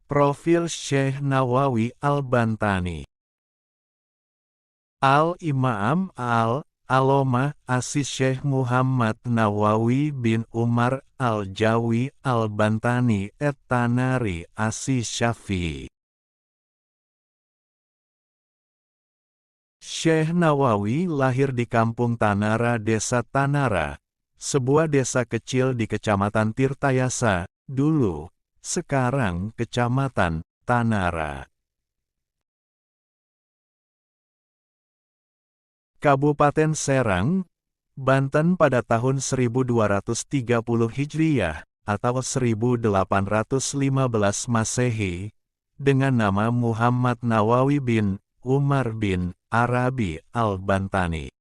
Profil Syekh Nawawi Al-Bantani. Al-Imam Al-Alomah Asis Syekh Muhammad Nawawi bin Umar Al-Jawi Al-Bantani Et-Tanari Asis Syafi'i. Syekh Nawawi lahir di Kampung Tanara, Desa Tanara, sebuah desa kecil di Kecamatan Tirtayasa, dulu, sekarang Kecamatan Tanara, Kabupaten Serang, Banten pada tahun 1230 Hijriyah, atau 1815 Masehi, dengan nama Muhammad Nawawi bin Umar bin Arabi Al-Bantani.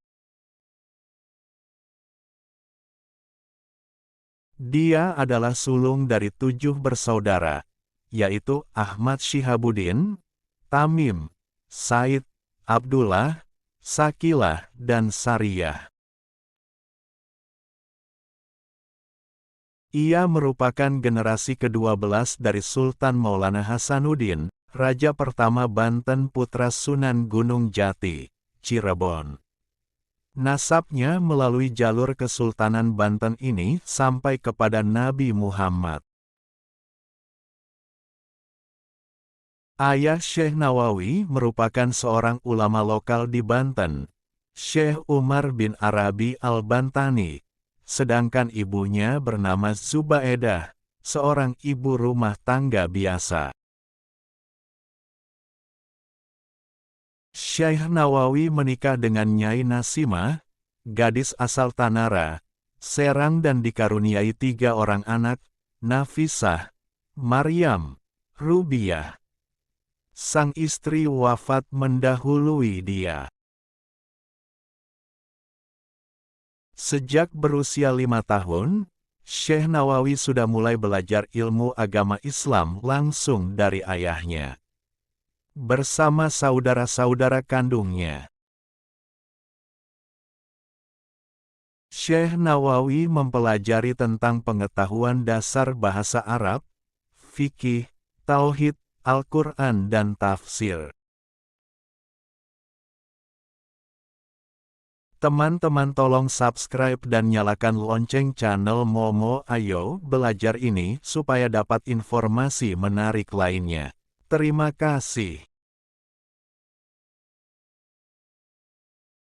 Dia adalah sulung dari 7 bersaudara, yaitu Ahmad Syihabuddin, Tamim, Said, Abdullah, Sakilah, dan Sariyah. Ia merupakan generasi ke-12 dari Sultan Maulana Hasanuddin, Raja pertama Banten putra Sunan Gunung Jati, Cirebon. Nasabnya melalui jalur Kesultanan Banten ini sampai kepada Nabi Muhammad. Ayah Syekh Nawawi merupakan seorang ulama lokal di Banten, Syekh Umar bin Arabi Al-Bantani, sedangkan ibunya bernama Zubaedah, seorang ibu rumah tangga biasa. Syekh Nawawi menikah dengan Nyai Nasimah, gadis asal Tanara, Serang dan dikaruniai 3 orang anak, Nafisah, Maryam, Rubiah. Sang istri wafat mendahului dia. Sejak berusia 5 tahun, Syekh Nawawi sudah mulai belajar ilmu agama Islam langsung dari ayahnya, bersama saudara-saudara kandungnya. Syekh Nawawi mempelajari tentang pengetahuan dasar bahasa Arab, fikih, tauhid, Al-Quran dan tafsir. Teman-teman tolong subscribe dan nyalakan lonceng channel Momo Ayo Belajar ini supaya dapat informasi menarik lainnya. Terima kasih.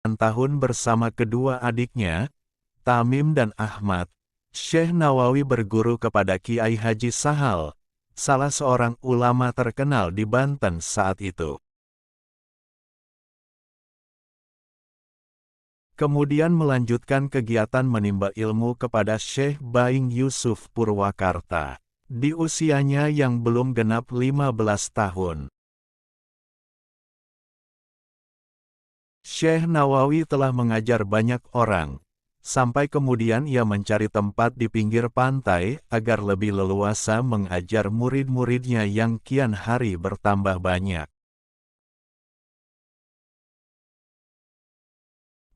Tahun bersama kedua adiknya, Tamim dan Ahmad, Syekh Nawawi berguru kepada Kiai Haji Sahal, salah seorang ulama terkenal di Banten saat itu. Kemudian melanjutkan kegiatan menimba ilmu kepada Syekh Baing Yusuf Purwakarta, di usianya yang belum genap 15 tahun. Syekh Nawawi telah mengajar banyak orang, sampai kemudian ia mencari tempat di pinggir pantai agar lebih leluasa mengajar murid-muridnya yang kian hari bertambah banyak.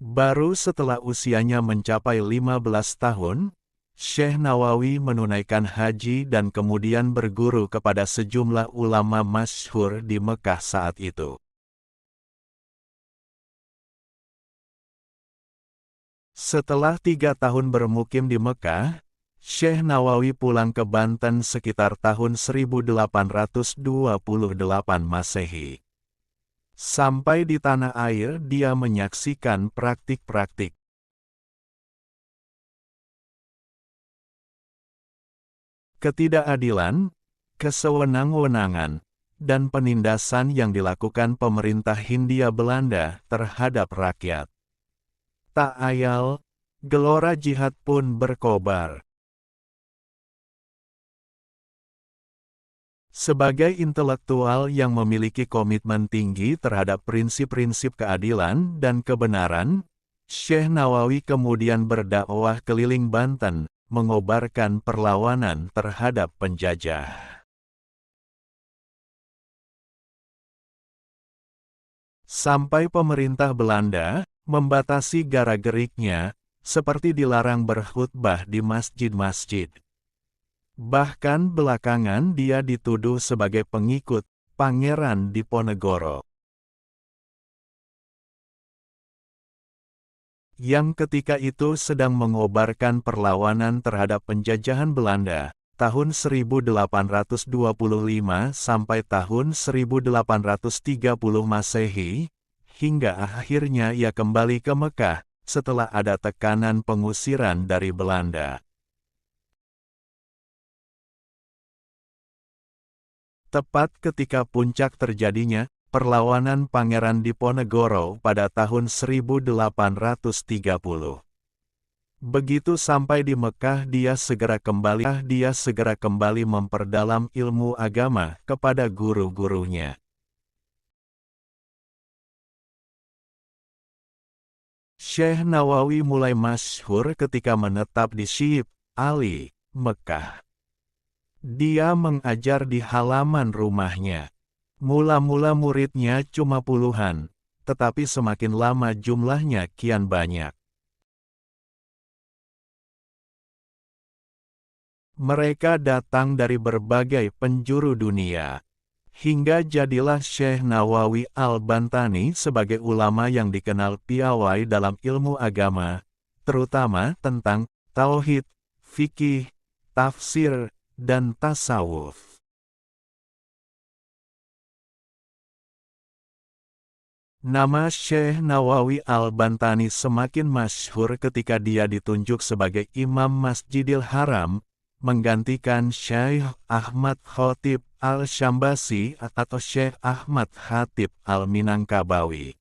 Baru setelah usianya mencapai 15 tahun, Syekh Nawawi menunaikan haji dan kemudian berguru kepada sejumlah ulama masyhur di Mekah saat itu. Setelah 3 tahun bermukim di Mekah, Syekh Nawawi pulang ke Banten sekitar tahun 1828 Masehi. Sampai di tanah air dia menyaksikan praktik-praktik ketidakadilan, kesewenang-wenangan, dan penindasan yang dilakukan pemerintah Hindia Belanda terhadap rakyat. Tak ayal, gelora jihad pun berkobar. Sebagai intelektual yang memiliki komitmen tinggi terhadap prinsip-prinsip keadilan dan kebenaran, Syekh Nawawi kemudian berdakwah keliling Banten, mengobarkan perlawanan terhadap penjajah. Sampai pemerintah Belanda membatasi gara-geriknya, seperti dilarang berkhutbah di masjid-masjid. Bahkan belakangan dia dituduh sebagai pengikut Pangeran Diponegoro, yang ketika itu sedang mengobarkan perlawanan terhadap penjajahan Belanda, tahun 1825 sampai tahun 1830 Masehi, hingga akhirnya ia kembali ke Mekah, setelah ada tekanan pengusiran dari Belanda. Tepat ketika puncak terjadinya perlawanan Pangeran Diponegoro pada tahun 1830. Begitu sampai di Mekah dia segera kembali memperdalam ilmu agama kepada guru-gurunya. Syekh Nawawi mulai masyhur ketika menetap di Syib Ali, Mekah. Dia mengajar di halaman rumahnya. Mula-mula muridnya cuma puluhan, tetapi semakin lama jumlahnya kian banyak. Mereka datang dari berbagai penjuru dunia. Hingga jadilah Syekh Nawawi Al-Bantani sebagai ulama yang dikenal piawai dalam ilmu agama, terutama tentang tauhid, fikih, tafsir, dan tasawuf. Nama Syekh Nawawi Al-Bantani semakin masyhur ketika dia ditunjuk sebagai Imam Masjidil Haram, menggantikan Syekh Ahmad Khatib Al-Syambasi atau Syekh Ahmad Khatib Al-Minangkabawi.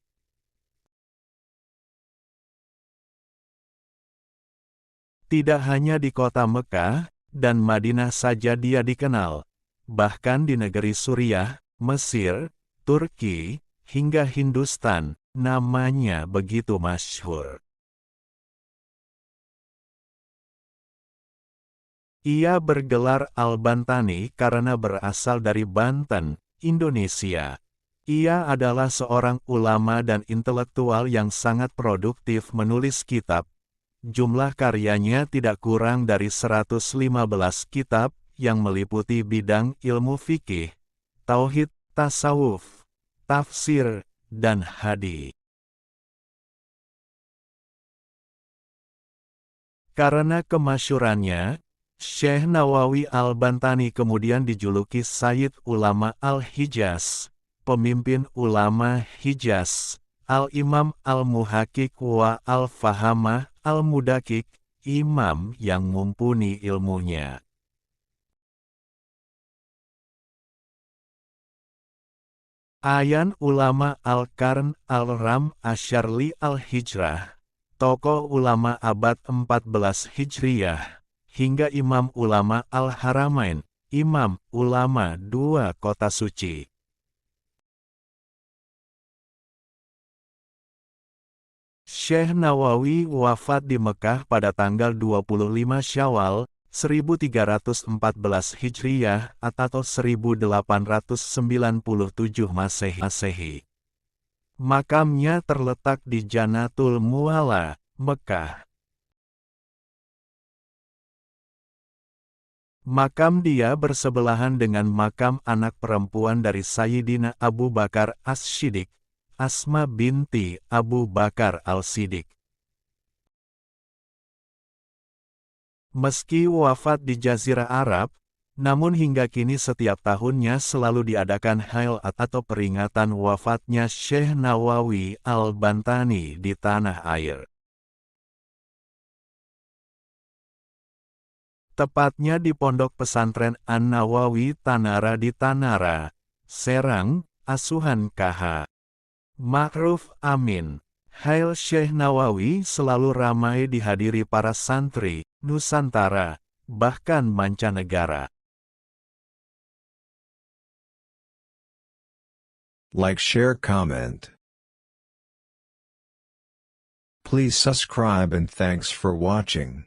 Tidak hanya di kota Mekah dan Madinah saja dia dikenal, bahkan di negeri Suriah, Mesir, Turki, hingga Hindustan, namanya begitu masyhur. Ia bergelar Al-Bantani karena berasal dari Banten, Indonesia. Ia adalah seorang ulama dan intelektual yang sangat produktif menulis kitab. Jumlah karyanya tidak kurang dari 115 kitab yang meliputi bidang ilmu fikih, tauhid, tasawuf, tafsir, dan hadis. Karena kemasyhurannya, Syekh Nawawi Al-Bantani kemudian dijuluki Sayyid Ulama Al-Hijaz, pemimpin ulama Hijaz, Al-Imam Al-Muhaqqiq wa Al-Fahamah Al-Mudakik, imam yang mumpuni ilmunya. Ayan Ulama Al-Qarn Al-Ram Asyarli Al-Hijrah, tokoh ulama abad 14 Hijriyah, hingga Imam Ulama Al-Haramain, Imam Ulama dua kota suci. Syekh Nawawi wafat di Mekah pada tanggal 25 Syawal, 1314 Hijriyah atau 1897 Masehi. Makamnya terletak di Janatul Mu'alla, Mekah. Makam dia bersebelahan dengan makam anak perempuan dari Sayyidina Abu Bakar As-Siddiq, Asma binti Abu Bakar Al-Siddiq. Meski wafat di Jazirah Arab, namun hingga kini setiap tahunnya selalu diadakan hail atau peringatan wafatnya Syekh Nawawi Al-Bantani di tanah air. Tepatnya di Pondok Pesantren An-Nawawi Tanara di Tanara, Serang, Asuhan KH Ma'ruf Amin. Hail Syekh Nawawi selalu ramai dihadiri para santri, Nusantara, bahkan mancanegara. Like, share, comment. Please subscribe and thanks for watching.